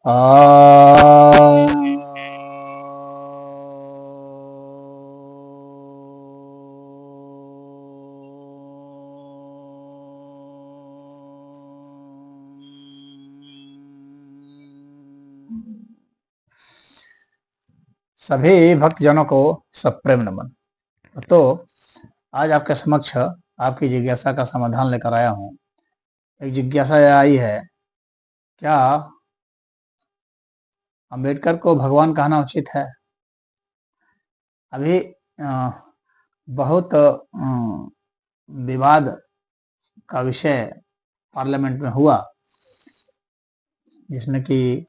आ सभी भक्तजनों को सप्रेम नमन। तो आज आपके समक्ष आपकी जिज्ञासा का समाधान लेकर आया हूँ। एक जिज्ञासा यह आई है, क्या अंबेडकर को भगवान कहना उचित है? अभी बहुत विवाद का विषय पार्लियामेंट में हुआ, जिसमें कि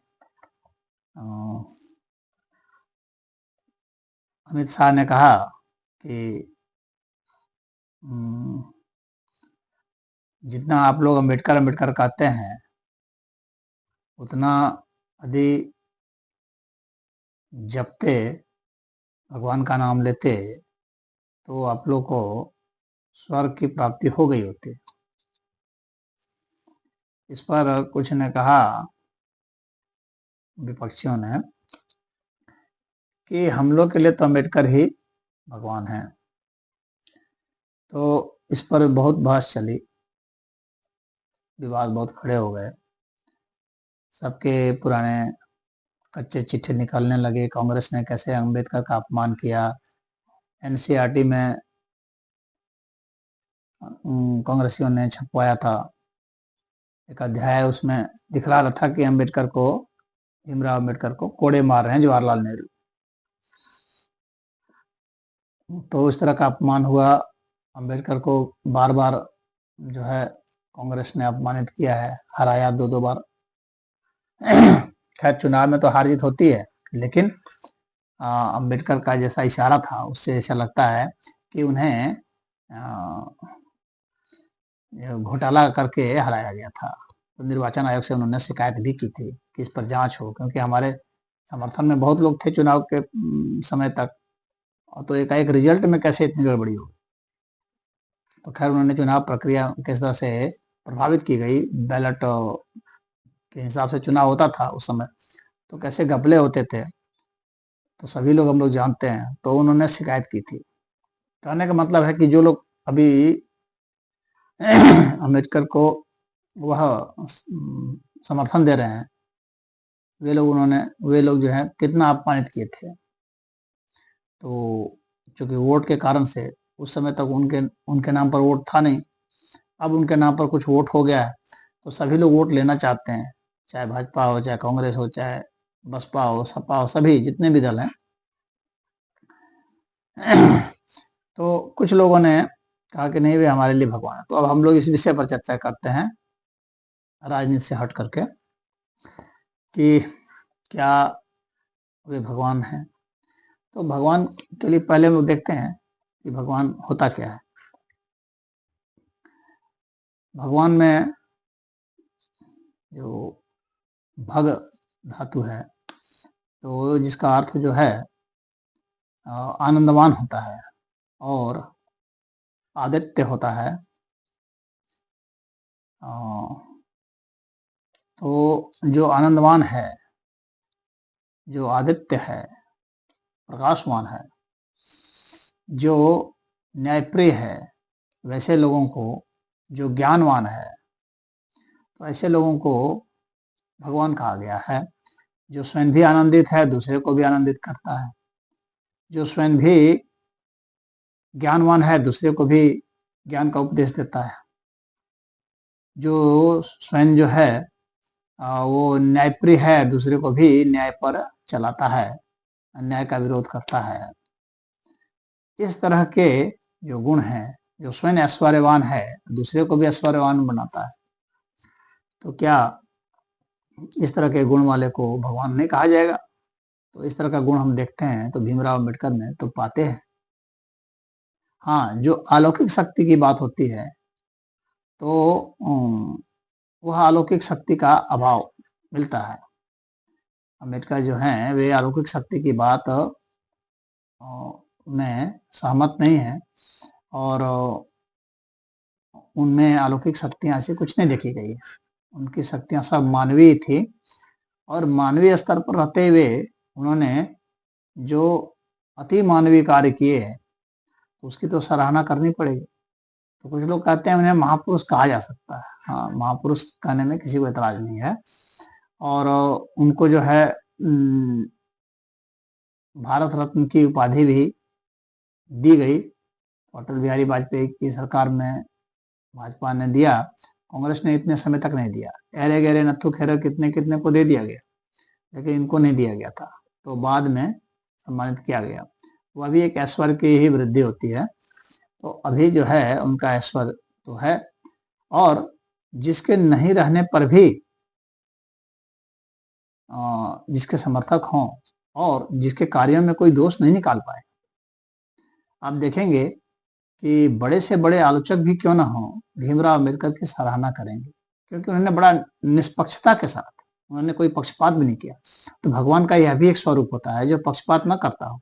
अमित शाह ने कहा कि जितना आप लोग अंबेडकर अंबेडकर कहते हैं, उतना यदि जपते, भगवान का नाम लेते, तो आप लोग को स्वर्ग की प्राप्ति हो गई होती। इस पर कुछ ने कहा, विपक्षियों ने, कि हम लोग के लिए तो अंबेडकर ही भगवान हैं। तो इस पर बहुत बहस चली, विवाद बहुत खड़े हो गए, सबके पुराने कच्चे चिट्ठे निकलने लगे। कांग्रेस ने कैसे अंबेडकर का अपमान किया। एनसीईआरटी में कांग्रेसियों ने छपवाया था एक अध्याय, उसमें दिखला रहा था कि अंबेडकर को, भीमराव अंबेडकर को कोड़े मार रहे हैं जवाहरलाल नेहरू। तो इस तरह का अपमान हुआ। अंबेडकर को बार बार जो है कांग्रेस ने अपमानित किया है, हराया 2-2 बार। खैर, चुनाव में तो हार जीत होती है, लेकिन अंबेडकर का जैसा इशारा था, उससे ऐसा लगता है कि उन्हें घोटाला करके हराया गया था। तो निर्वाचन आयोग से उन्होंने शिकायत भी की थी कि इस पर जांच हो, क्योंकि हमारे समर्थन में बहुत लोग थे चुनाव के समय तक, और तो एक रिजल्ट में कैसे इतनी गड़बड़ी हो। तो खैर, उन्होंने चुनाव प्रक्रिया किस तरह से प्रभावित की गई, बैलेट के हिसाब से चुनाव होता था उस समय, तो कैसे घपले होते थे, तो सभी लोग हम लोग जानते हैं। तो उन्होंने शिकायत की थी। कहने का मतलब है कि जो लोग अभी अम्बेडकर को वह समर्थन दे रहे हैं, वे लोग जो है कितना अपमानित किए थे। तो चूंकि वोट के कारण से उस समय तक उनके नाम पर वोट था नहीं, अब उनके नाम पर कुछ वोट हो गया है, तो सभी लोग वोट लेना चाहते हैं, चाहे भाजपा हो, चाहे कांग्रेस हो, चाहे बसपा हो, सपा हो, सभी जितने भी दल हैं। तो कुछ लोगों ने कहा कि नहीं, वे हमारे लिए भगवान है। तो अब हम लोग इस विषय पर चर्चा करते हैं, राजनीति से हट करके, कि क्या वे भगवान हैं। तो भगवान के लिए पहले हम लोग देखते हैं कि भगवान होता क्या है। भगवान में जो भग धातु है, तो जिसका अर्थ जो है आनंदवान होता है, और आदित्य होता है। तो जो आनंदवान है, जो आदित्य है, प्रकाशवान है, जो न्यायप्रिय है, वैसे लोगों को, जो ज्ञानवान है, तो ऐसे लोगों को भगवान कहा गया है। जो स्वयं भी आनंदित है, दूसरे को भी आनंदित करता है। जो स्वयं भी ज्ञानवान है, दूसरे को भी ज्ञान का उपदेश देता है। जो स्वयं जो है वो न्यायप्रिय है, दूसरे को भी न्याय पर चलाता है, अन्याय का विरोध करता है। इस तरह के जो गुण हैं, जो स्वयं ऐश्वर्यवान है, दूसरे को भी ऐश्वर्यवान बनाता है, तो क्या इस तरह के गुण वाले को भगवान नहीं कहा जाएगा? तो इस तरह का गुण हम देखते हैं तो भीमराव अंबेडकर में तो पाते हैं। हाँ, जो अलौकिक शक्ति की बात होती है, तो वह अलौकिक शक्ति का अभाव मिलता है। अम्बेडकर जो हैं, वे अलौकिक शक्ति की बात में सहमत नहीं है, और उनमें अलौकिक शक्तियां ऐसी कुछ नहीं देखी गई है। उनकी शक्तियां सब मानवीय थी, और मानवीय स्तर पर रहते हुए उन्होंने जो अति मानवीय कार्य किए हैं उसकी तो सराहना करनी पड़ेगी। तो कुछ लोग कहते हैं उन्हें महापुरुष कहा जा सकता है। हाँ, महापुरुष कहने में किसी को एतराज नहीं है। और उनको जो है भारत रत्न की उपाधि भी दी गई। अटल बिहारी वाजपेयी की सरकार में भाजपा ने दिया, कांग्रेस ने इतने समय तक नहीं दिया। अरे गहरे नत्थु खेरे कितने कितने को दे दिया गया, लेकिन इनको नहीं दिया गया था, तो बाद में सम्मानित किया गया। वह भी एक ऐश्वर्य की ही वृद्धि होती है। तो अभी जो है उनका ऐश्वर्य तो है, और जिसके नहीं रहने पर भी जिसके समर्थक हों और जिसके कार्यों में कोई दोष नहीं निकाल पाए। आप देखेंगे कि बड़े से बड़े आलोचक भी क्यों ना हो, भीमराव अम्बेडकर की सराहना करेंगे, क्योंकि उन्होंने बड़ा निष्पक्षता के साथ, उन्होंने कोई पक्षपात भी नहीं किया। तो भगवान का यह भी एक स्वरूप होता है जो पक्षपात न करता हो,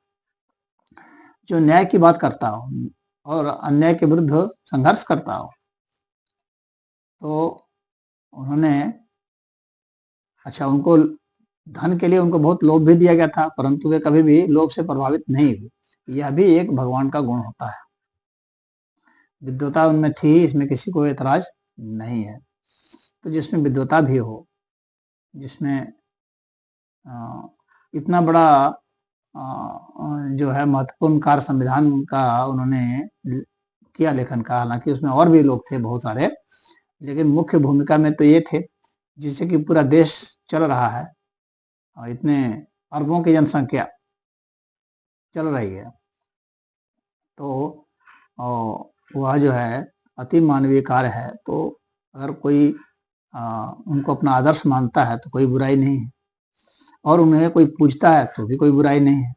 जो न्याय की बात करता हो और अन्याय के विरुद्ध संघर्ष करता हो। तो उन्होंने उनको धन के लिए उनको बहुत लोभ भी दिया गया था, परंतु वे कभी भी लोभ से प्रभावित नहीं हुए। यह भी एक भगवान का गुण होता है। विद्वता उनमें थी, इसमें किसी को एतराज नहीं है। तो जिसमें विद्वता भी हो, जिसमें इतना बड़ा जो है महत्वपूर्ण कार्य संविधान का उन्होंने किया लेखन का, हालांकि उसमें और भी लोग थे बहुत सारे, लेकिन मुख्य भूमिका में तो ये थे जिससे कि पूरा देश चल रहा है और इतने अरबों की जनसंख्या चल रही है। तो वह जो है अति मानवीय कार्य है। तो अगर कोई उनको अपना आदर्श मानता है तो कोई बुराई नहीं है, और उन्हें कोई पूजता है तो भी कोई बुराई नहीं है।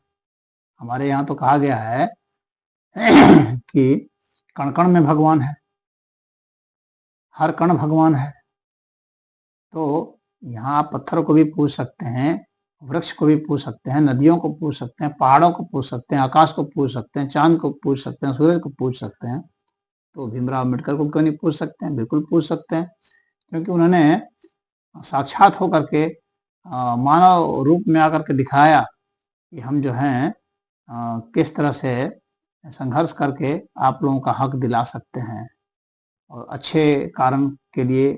हमारे यहाँ तो कहा गया है कि कण कण में भगवान है, हर कण भगवान है। तो यहाँ आप पत्थरों को भी पूज सकते हैं, वृक्ष को भी पूज सकते हैं, नदियों को पूज सकते हैं, पहाड़ों को पूज सकते हैं, आकाश को पूज सकते हैं, चांद को पूज सकते हैं, सूरज को पूज सकते हैं। तो भीमराव अम्बेडकर को क्यों नहीं पूज सकते हैं? बिल्कुल पूज सकते हैं, क्योंकि उन्होंने साक्षात होकर के मानव रूप में आकर के दिखाया कि हम जो हैं किस तरह से संघर्ष करके आप लोगों का हक दिला सकते हैं, और अच्छे कारण के लिए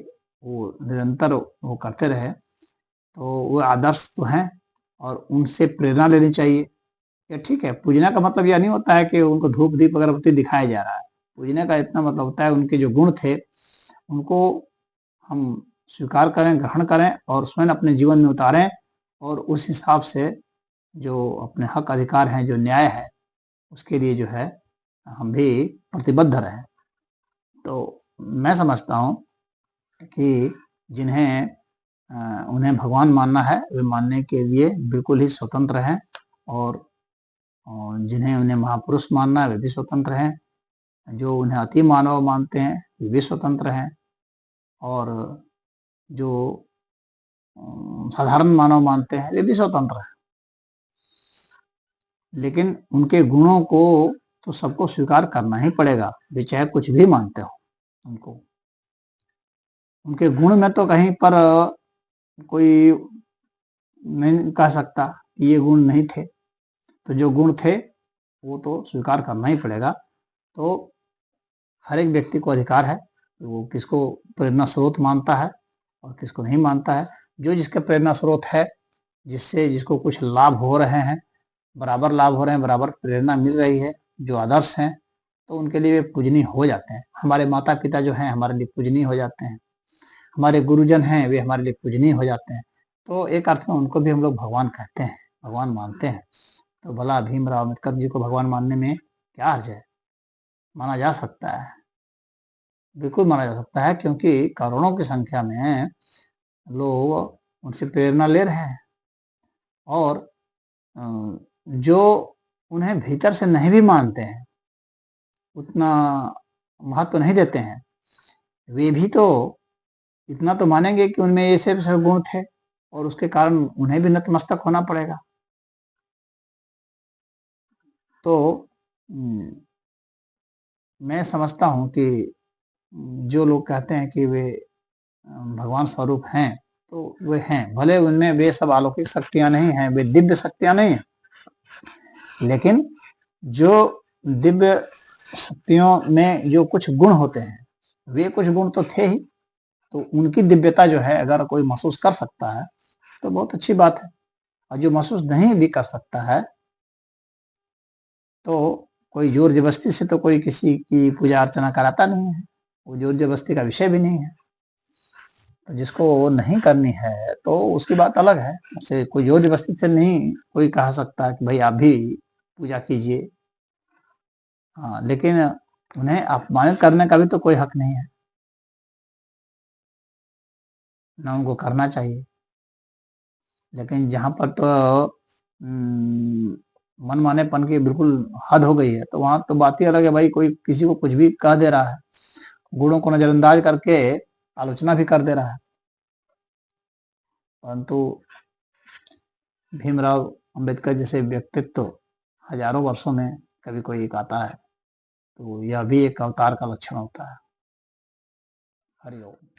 वो निरंतर वो करते रहे। तो वो आदर्श तो हैं और उनसे प्रेरणा लेनी चाहिए। या ठीक है, पूजना का मतलब यह नहीं होता है कि उनको धूप दीप अगरबत्ती दिखाया जा रहा है। पूजने का इतना मतलब होता है उनके जो गुण थे उनको हम स्वीकार करें, ग्रहण करें और स्वयं अपने जीवन में उतारें, और उस हिसाब से जो अपने हक अधिकार हैं, जो न्याय है, उसके लिए जो है हम भी प्रतिबद्ध रहें। तो मैं समझता हूँ कि जिन्हें उन्हें भगवान मानना है वे मानने के लिए बिल्कुल ही स्वतंत्र हैं, और जिन्हें उन्हें महापुरुष मानना है वे भी स्वतंत्र हैं, जो उन्हें अति मानव मानते हैं वे भी स्वतंत्र हैं, और जो साधारण मानव मानते हैं वे भी स्वतंत्र हैं। लेकिन उनके गुणों को तो सबको स्वीकार करना ही पड़ेगा, वे चाहे कुछ भी मानते हो। उनको उनके गुण में तो कहीं पर कोई नहीं कह सकता कि ये गुण नहीं थे। तो जो गुण थे वो तो स्वीकार करना ही पड़ेगा। तो हर एक व्यक्ति को अधिकार है वो किसको प्रेरणा स्रोत मानता है और किसको नहीं मानता है। जो जिसका प्रेरणा स्रोत है, जिससे जिसको कुछ लाभ हो रहे हैं, बराबर लाभ हो रहे हैं, बराबर प्रेरणा मिल रही है, जो आदर्श हैं, तो उनके लिए वे पूजनीय हो जाते हैं। हमारे माता पिता जो हैं हमारे लिए पूजनीय हो जाते हैं, हमारे गुरुजन हैं वे हमारे लिए पूजनीय हो जाते हैं। तो एक अर्थ में उनको भी हम लोग भगवान कहते हैं, भगवान मानते हैं। तो भला भीमराव अम्बेडकर जी को भगवान मानने में क्या हर्ज है? माना जा सकता है, बिल्कुल माना जा सकता है, क्योंकि करोड़ों की संख्या में लोग उनसे प्रेरणा ले रहे हैं, और जो उन्हें भीतर से नहीं भी मानते हैं, उतना महत्व नहीं देते हैं, वे भी तो इतना तो मानेंगे कि उनमें ये सिर्फ गुण थे, और उसके कारण उन्हें भी नतमस्तक होना पड़ेगा। तो मैं समझता हूँ कि जो लोग कहते हैं कि वे भगवान स्वरूप हैं, तो वे हैं, भले उनमें वे सब अलौकिक शक्तियां नहीं हैं, वे दिव्य शक्तियां नहीं हैं, लेकिन जो दिव्य शक्तियों में जो कुछ गुण होते हैं, वे कुछ गुण तो थे ही, तो उनकी दिव्यता जो है अगर कोई महसूस कर सकता है तो बहुत अच्छी बात है। और जो महसूस नहीं भी कर सकता है तो कोई जोर जबरदस्ती से तो कोई किसी की पूजा अर्चना कराता नहीं है, वो जोर जबरदस्ती का विषय भी नहीं है। तो जिसको वो नहीं करनी है तो उसकी बात अलग है, उसे कोई जोर जबरदस्ती से नहीं कोई कह सकता कि भाई आप भी पूजा कीजिए। हाँ, लेकिन उन्हें अपमानित करने का भी तो कोई हक नहीं है, ना उनको करना चाहिए। लेकिन जहाँ पर तो मनमानेपन की बिल्कुल हद हो गई है, तो वहाँ तो बात ही अलग है भाई, कोई किसी को कुछ भी कह दे रहा है, गुणों को नजरअंदाज करके आलोचना भी कर दे रहा है। परंतु भीमराव अंबेडकर जैसे व्यक्तित्व हजारों वर्षों में कभी कोई एक आता है, तो यह भी एक अवतार का लक्षण होता है। हरिओम।